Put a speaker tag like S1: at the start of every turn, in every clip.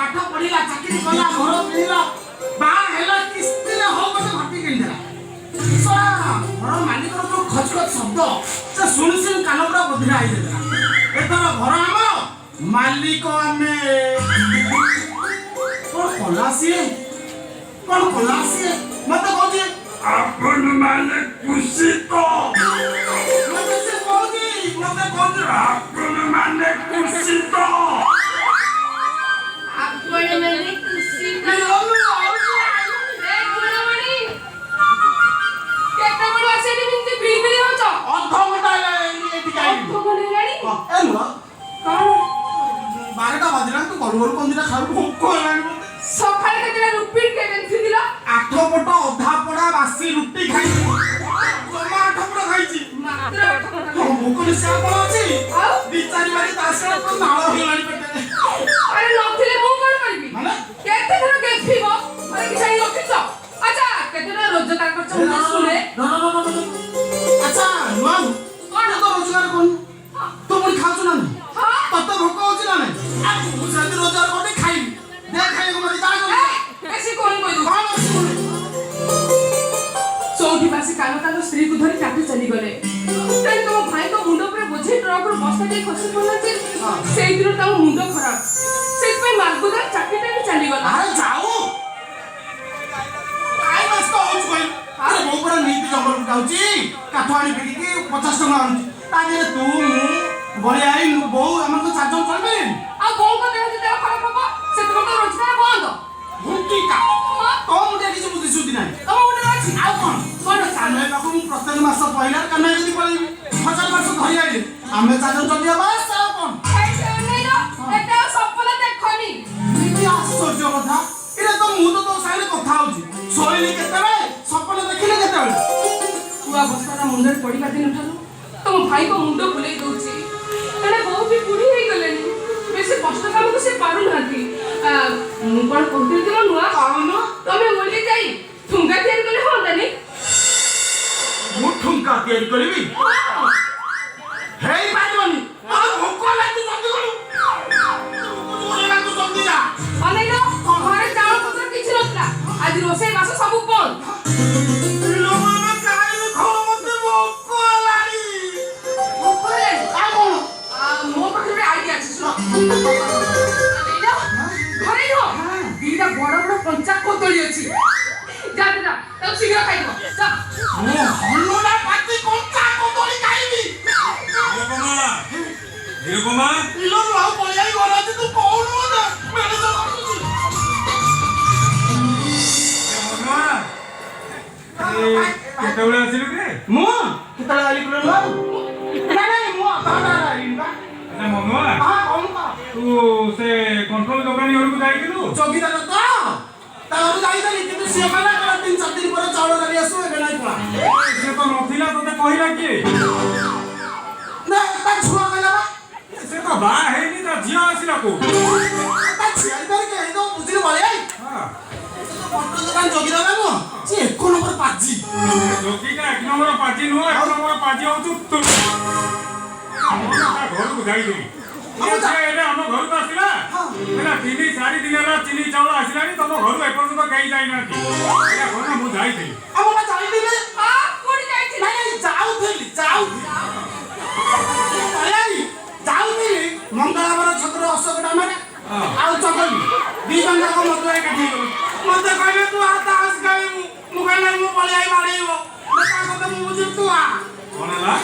S1: पाठ पढ़िला चाकरी कला घर किणिला बा हेला किस्ती रे हो मते घटी किणिला सरा घर मालिक रो जो खचखच शब्द से सुन सुन कान पूरा बधिरा आई देला एतर घर हम मालिक आमे कौन कलासी मत कहती
S2: अपन माने खुशी तो
S1: मत से कहती
S2: अपन माने खुशी तो
S3: आपण म्हणजे खुशी
S1: ए
S3: गुणमणी केते बड असेनी मिंती बिलबिली होच
S1: अध घंटा एटी काई
S3: कोने गाडी
S1: ए नुआ
S3: कोण
S1: 12टा बाजिला तू गलवर कंदिरा खाऊ भोक हेलानी मते
S3: सकाळ केते रुपीट केते थिदिला
S1: 8 पट अधा पडा बासी रुटी खाई जमा 8 पट खाईची
S3: मात्र
S1: भोक निशा कोन अछि
S3: आउ
S1: दी चारि बारी तासरा तो नाळ हेलानी पेटे
S3: अरे नथिले मु कोन करबी
S1: माने
S3: केते थर देखिबो अरे कि सही रखिछ अच्छा केते रोजगार करछ मु सुने
S1: अच्छा नुआ
S3: कोन
S1: तो रोजगार कोन तो मुई खाचु ना
S3: हां
S1: तत भोक होची ना नहीं आ तू जदी रोजगार कोनी खाई दे खाई को मरी जा
S3: बेसी कोन कोइ दु
S1: कौन अछि
S3: चौथी बासी कानो कानो स्त्री को धरी काटी चली गले तेरे तो भाई को मुंडो पर बोझे ट्रक रो बस्ता के खसी पड़ला जे सेई दिन ता मुंडो खराब सेई पे मालगुदा चाकीटा भी चली गला
S1: अरे जाओ आई बस तो होच कोई अरे मो पर नीति जंगल जाउची काठवाणी बिकी के 50 टका आनुची ता जे तू मु बळे आई बो हमर तो चार्जर चलबे
S3: आ बों को देह खराब हबो से तुम तो रोजगार बंद
S1: हुंटी का तो मुटे किछ बुद्धि सुद्धि नाही
S3: तम उठे अछि
S1: आ कोन कोन सामने पाखु प्रत्येक मास पहिला कन्ना यदि पळी 1000 वर्ष धरि आइले आमे चार्जर चलिया बस आ कोन
S3: नहीं रो एटा सपन देखनी
S1: नीति आश्चर्य कथा इरे तो मु तो साइले कथा होची सोइली केतेबे सपन देखिले केतेबे
S3: पुआ बस्तारा मुंडर पड़िबा दिन ठानु तुम भाई को मुंडो बुलाई दउची एने बहुत भी बुढ़ी हे गलेनी बेसी कष्ट काम को से पारु नाथी मु कोन कहते दिनो नुआ
S1: कौन
S3: तमे ओली जाई ठुंगा तियार कले होंदानी
S1: मु ठुमका तयारी करबी हेई पाइबनी आ भोक लागि जल्दी करू तू जल्दी जा
S3: अनेलो घरे चाउल पत्र किछि नथला आज रोसे बास सब बंद
S1: लो मामा काई खो मते भोक लागी
S3: ऊपर
S1: आ कोन
S3: मो पाखरे आइडिया अछि सुनो अनेलो घरे नो दीटा बड़ बड़ पंचा कोतली अछि जा जा तब शीघ्र खाइबो जा
S1: मु हन्नुना पाती कोंचा कोतली खाइबी
S2: निरुपमा
S1: इलो लाउ पळियाई गरा तू कोन ना मेरे तो करछी
S2: केतबेले आसिलु के
S1: मु केतला आली कुलो ना नहीं मु आधा आली बा
S2: अरे मनुआ
S1: हां कौन का
S2: तू से कंट्रोल दुकानी और को जाइतिलु
S1: चौकीदार तो तारू जाइतली किंतु से माना कला 3-4 दिन पर चावल गाड़ी आसु एबे नाही पळा
S2: से तो नथिला तते कहिला के
S1: ना ता छुआ गला बा
S2: से तो बा हेनी तो जिया आसिला को
S1: ता छिया कर के तो बुझिर बळे आई
S2: हां
S1: कंट्रोल दुकान चौकीदार बाबू से 1 नंबर पाजी
S2: जोकी का 1 नंबर पाजी नो 1 नंबर पाजी हो तू घर को जाइतिलि हम घर को आसिला एला 3-4 दिन होला चीनी चावल आसिलानी तम घर को एपर तो कहीं जाई नाती एला कोना मु जाइतिलि
S1: अब मैं जाइतिले
S3: आ कोडी जाइछि
S1: नहीं जाउथिली आई जाउथिली मंगलावर छत्र अशोक डामरे आउ चकली दी जंगा को मत काठी मते कहले तू हाथ आस गई मु कहले मु पळे आई बाड़ीबो मता कत मु बुझी तू आ
S2: कोनला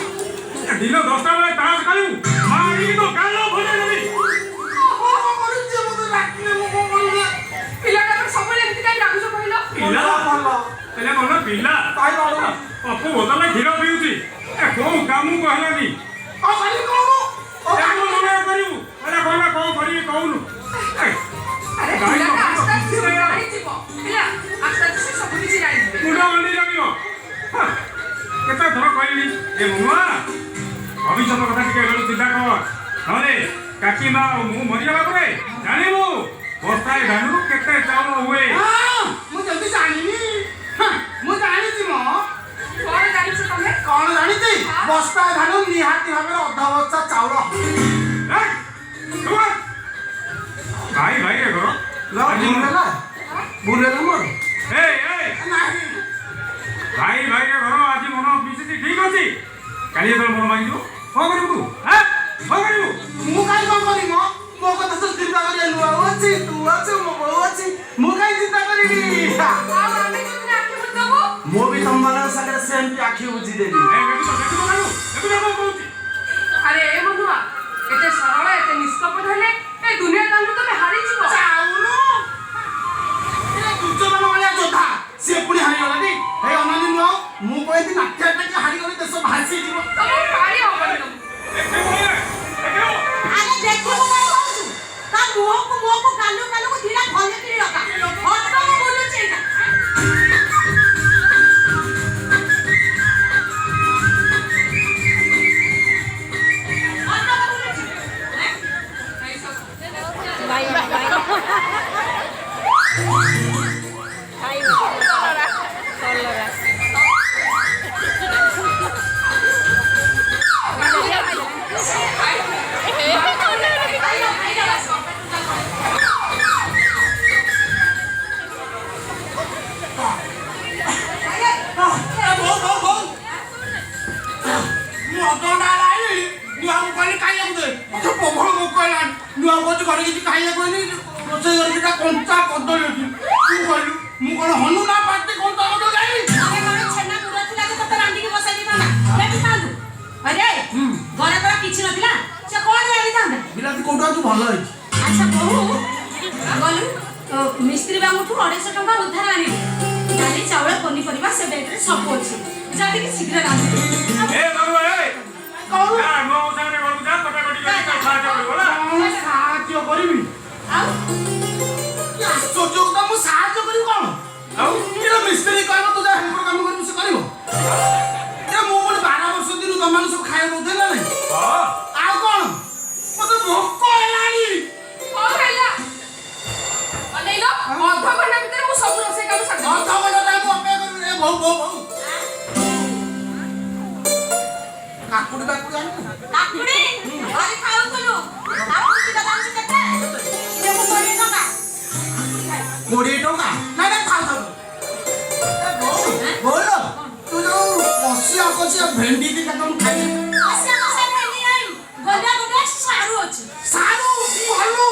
S2: दिन 10टा बेले तास खालु मारी तो कालो भले देबी
S1: हो मरु जे मते लागिले मु को बोलले
S3: पिलाटा सबले एमति काई लागुछ कहिलो
S2: पिला तेले कोन पिला
S1: काय बाड़ो
S2: पप्पू बोतल खीर पिउची ए को कामु कहलानी
S1: आ खाली कोन ओ
S2: ए को मना करिउ अरे कोन को करी कहूनु
S3: अरे पिलाटा आस्ता से जाई जिवो पिला आस्ता से सब किछि जाई
S2: मुडा मंडी जानियो केता थर कहली ए मनुआ भविष्यत कथा टिके गलो चिंता कर नले काकी मा मु मरि गला परे जानिबु बस्ताए धानु केते चावल हुए
S1: हां मु जल्दी जानिनी हां मु जानिछि म
S3: कोन जानिछ तमे
S1: कौन जानिछि बस्ता धानु निहाती भाबे अधा बस्ता चाउल
S2: भाई भाई रे घर
S1: ଭୁଲ ହେଲା ମୋର
S2: ଏଇ ଏଇ
S1: ନାହିଁ
S2: ଭାଇ ଭାଇର ଘର ଆଜି ମନ ମିଶିଛି ଠିକ ଅଛି କାଲି ଯେତେବେଳେ ମନ ମାଗିଯିବ କଣ କରିବୁ ତୁ କଣ କରିବୁ
S1: ମୁଁ କାହିଁ କଣ କରିବି ମୋ କଥା ତ ଚିନ୍ତା କରିବା ନୁଆ ଅଛି ତୁ ଅଛୁ ମୋ ବୋଉ ଅଛି ମୁଁ କାହିଁ ଚିନ୍ତା କରିବି ମୁଁ ବି ତମମାନଙ୍କ ସାଙ୍ଗରେ ସେମିତି ଆଖି ବୁଝିଦେବି
S3: ଆରେ ଏ ବନ୍ଧୁଆ ଏତେ ସରଳ ଏତେ ନିଷ୍କପଟ ହେଲେ ଏ ଦୁନିଆ ଦାଣ୍ଡରୁ ତମେ ହାରିଯିବ।
S1: ଚାଉନୁ ଦୁର୍ଯ୍ୟୋଧନ ଭଳିଆ ଯୋଦ୍ଧା ସିଏ ପୁଣି ହାରିଗଲାନି ଏଇ ଅନାନି ନୁହଁ ମୁଁ କହିଲି ନାଟ୍ୟଟା ହାରିଗଲେ ଦେଶ ଭାସିଯିବ
S3: ତମକୁ ପାରି ହବନି ତମକୁ।
S4: ଆରେ ଦେଖିବୁ କଣ କହୁଛୁ ତା ମୁହଁକୁ କାଲୁକୁ ଧୀରା ଭଲ କିରି ରଖା ଅଟକ ବୁଲୁଛି ଏଇଟା
S1: କଞ୍ଚା କଦଳୀ ଅଛି ତୁ କହିଲୁ ମୁଁ କଣ ହନୁ ନା ପାଟି କଞ୍ଚା କଦଳୀ ଯାଇ
S4: ଛେନା ଗୁଡ ଥିଲା ଯେ ତତେ ରାନ୍ଧିକି ବସାଇ ଦେଇଥାନ୍ତା ଦେଖିଥାନ୍ତୁ ଆରେ ଘରେ ତ କିଛି ନଥିଲା ସେ କଣ ଜାଣିଥାନ୍ତା
S1: ବିଲାତି କୋଉଠୁ ଆଛୁ ଭଲ ହେଇଛି
S4: ଆଚ୍ଛା ବୋହୁ ଗଲୁ ମିସ୍ତ୍ରୀ ବାବୁଠୁ 250 ଟଙ୍କା ଉଧାର ଆଣିଲି ଡାଲି ଚାଉଳ ପନିପରିବା ସେ ବ୍ୟାଗରେ ସବୁ ଅଛି ଯାହାକି ଶୀଘ୍ର ରାନ୍ଧିବି
S2: ଏ ବାବୁ ଏ ଯା ମୋ ସାଙ୍ଗରେ ଘରକୁ ଯା କଟାକଟି କରି ସାହାଯ୍ୟ କରିବ ନା
S1: ସାହାଯ୍ୟ କରିବି
S4: ଆଉ
S1: ଆଶ୍ଚର୍ଯ୍ୟ କଥା ମୁଁ ସାହାଯ୍ୟ କରିବି କଣ ଆଉ ଏଟା ମିସ୍ତ୍ରୀ କହିବ ତୁ ଯାହା ହେଲ୍ପର କାମ କରିବୁ ସେ କରିବ ଏ ମୁଁ ପୁଣି 12 ବର୍ଷ ଦିନୁ ତମମାନଙ୍କୁ ସବୁ ଖାଇବା ଦଉଥିଲି ନା ନାଇଁ ଆଉ କଣ ମତେ ଭୋକ ହେଲାଣି
S3: କଣ ହେଲା ଅନେଇଲ ଅଧଘଣ୍ଟା ଭିତରେ ମୁଁ ସବୁ ରୋଷେଇ କାମ ସାରିଦେବି।
S1: ଅଧଘଣ୍ଟା ମୁଁ ଅପେକ୍ଷା କରିବି ଏ ବୋଉ କାକୁଡି ଆଣିବୁ
S4: କାକୁଡି ଘରେ ଖାଉଥିଲୁ କାକୁଡି କିଲୋ ଦାମ କେତେ କିଲୋକୁ 20 ଟଙ୍କା
S1: 20 ଟଙ୍କା ନାଇଁ ଥାଉ ବୋଲ ତୁ ଯୋଉ କଷିଆ ଭେଣ୍ଡି ଦିଟା ତମ ଖାଇଲି
S4: କଷିଆ ଭେଣ୍ଡି ନାହିଁ ଗଲିଆ ଗୋଟେ ସାରୁ ଅଛି
S1: ସାରୁ ଭଲୁ